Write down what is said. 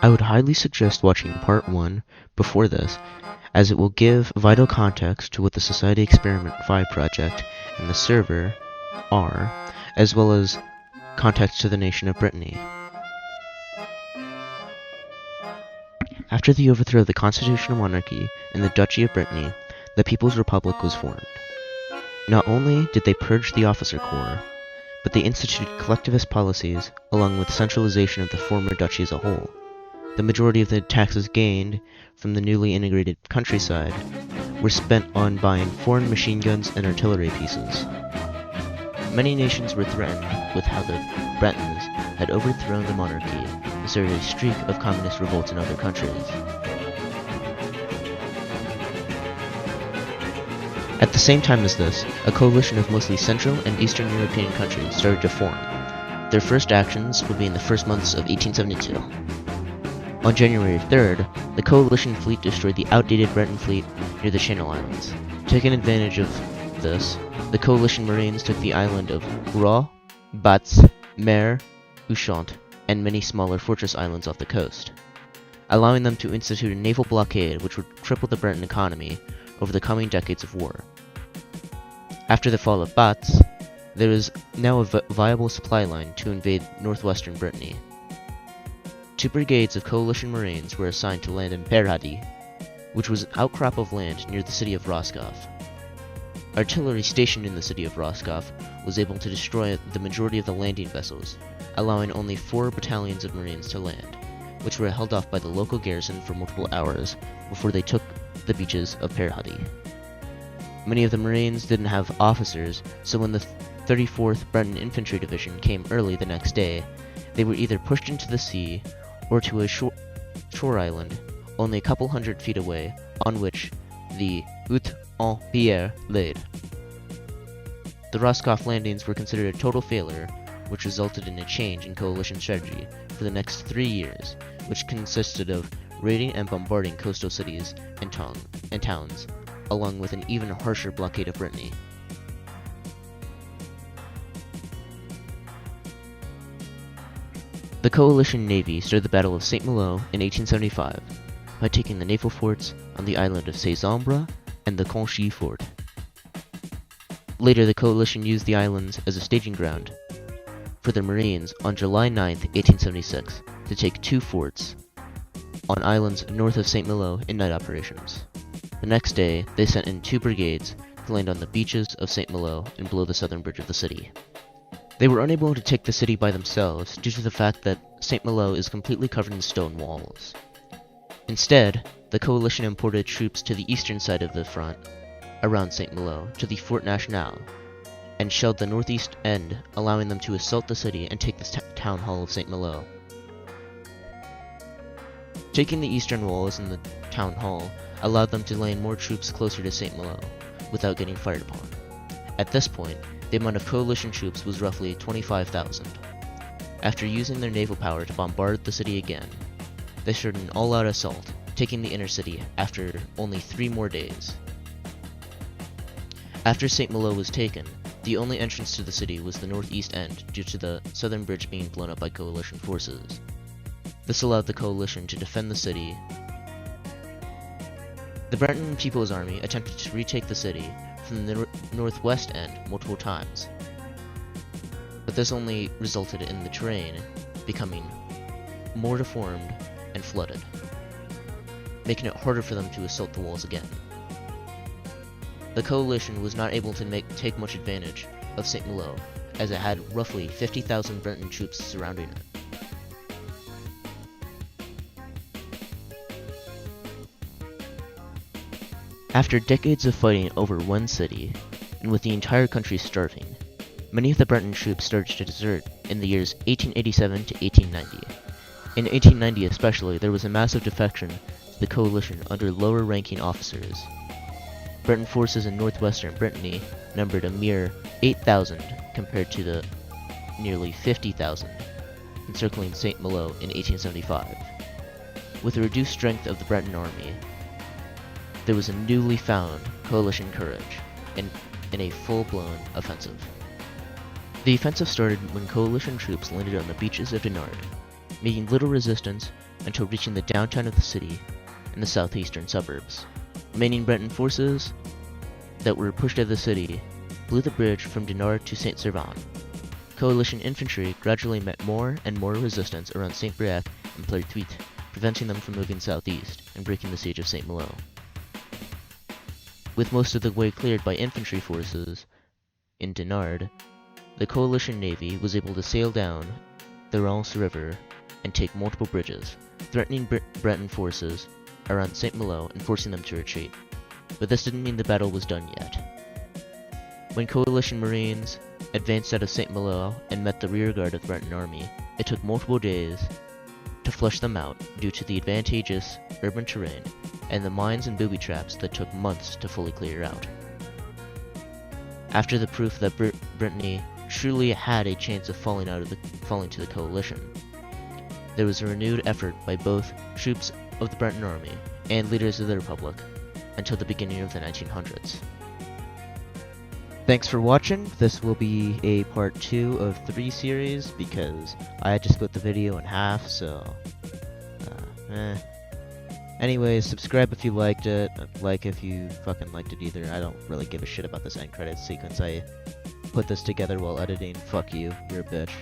I would highly suggest watching part 1 before this, as it will give vital context to what the Society Experiment 5 project and the server are, as well as context to the nation of Brittany. After the overthrow of the constitutional monarchy in the Duchy of Brittany, the People's Republic was formed. Not only did they purge the officer corps, but they instituted collectivist policies along with centralization of the former duchy as a whole. The majority of the taxes gained from the newly integrated countryside were spent on buying foreign machine guns and artillery pieces. Many nations were threatened with how the Bretons had overthrown the monarchy and started a streak of communist revolts in other countries. At the same time as this, a coalition of mostly Central and Eastern European countries started to form. Their first actions would be in the first months of 1872. On January 3rd, the coalition fleet destroyed the outdated Breton fleet near the Channel Islands. Taking advantage of this, the coalition marines took the island of Roa, Batz, Mer, Ushant, and many smaller fortress islands off the coast, allowing them to institute a naval blockade which would cripple the Breton economy over the coming decades of war. After the fall of Batz, there was now a viable supply line to invade northwestern Brittany. 2 brigades of coalition marines were assigned to land in Perhadi, which was an outcrop of land near the city of Roscoff. Artillery stationed in the city of Roscoff was able to destroy the majority of the landing vessels, allowing only 4 battalions of marines to land, which were held off by the local garrison for multiple hours before they took the beaches of Perhadi. Many of the marines didn't have officers, so when the 34th Breton Infantry Division came early the next day, they were either pushed into the sea or to a shore island only a couple hundred feet away, on which the Haute-en-Pierre laid. The Roscoff landings were considered a total failure, which resulted in a change in coalition strategy for the next 3 years, which consisted of raiding and bombarding coastal cities and towns, along with an even harsher blockade of Brittany. The coalition navy started the Battle of St. Malo in 1875 by taking the naval forts on the island of Cézanne and the Conchy fort. Later, the coalition used the islands as a staging ground for their marines on July 9, 1876, to take 2 forts on islands north of St. Malo in night operations. The next day, they sent in 2 brigades to land on the beaches of St. Malo and below the southern bridge of the city. They were unable to take the city by themselves due to the fact that St. Malo is completely covered in stone walls. Instead, the coalition imported troops to the eastern side of the front, around St. Malo, to the Fort National, and shelled the northeast end, allowing them to assault the city and take the town hall of St. Malo. Taking the eastern walls and the town hall allowed them to land more troops closer to St. Malo, without getting fired upon. At this point, the amount of coalition troops was roughly 25,000. After using their naval power to bombard the city again, they started an all-out assault, taking the inner city after only 3 more days. After St. Malo was taken, the only entrance to the city was the northeast end due to the southern bridge being blown up by coalition forces. This allowed the coalition to defend the city. The Breton People's Army attempted to retake the city from the northwest end multiple times, but this only resulted in the terrain becoming more deformed and flooded, making it harder for them to assault the walls again. The coalition was not able to take much advantage of St. Malo, as it had roughly 50,000 Breton troops surrounding it. After decades of fighting over one city, and with the entire country starving, many of the Breton troops started to desert in the years 1887 to 1890. In 1890 especially, there was a massive defection to the coalition under lower-ranking officers. Breton forces in northwestern Brittany numbered a mere 8,000 compared to the nearly 50,000 encircling St. Malo in 1875. With the reduced strength of the Breton army, there was a newly found coalition courage in a full-blown offensive. The offensive started when coalition troops landed on the beaches of Dinard, meeting little resistance until reaching the downtown of the city and the southeastern suburbs. Remaining Breton forces that were pushed out of the city blew the bridge from Dinard to Saint-Servan. Coalition infantry gradually met more and more resistance around Saint-Briac and Pertuis, preventing them from moving southeast and breaking the siege of Saint-Malo. With most of the way cleared by infantry forces in Dinard, the coalition navy was able to sail down the Rance River and take multiple bridges, threatening Breton forces around Saint-Malo and forcing them to retreat. But this didn't mean the battle was done yet. When coalition marines advanced out of Saint-Malo and met the rearguard of the Breton army, it took multiple days to flush them out due to the advantageous urban terrain and the mines and booby traps that took months to fully clear out. After the proof that Brittany truly had a chance of falling to the coalition, there was a renewed effort by both troops of the Breton army and leaders of the Republic until the beginning of the 1900s. Thanks for watching. This will be a part 2 of 3 series because I had to split the video in half, so Anyways, subscribe if you liked it, like if you fucking liked it either. I don't really give a shit about this end credits sequence. I put this together while editing. Fuck you, you're a bitch.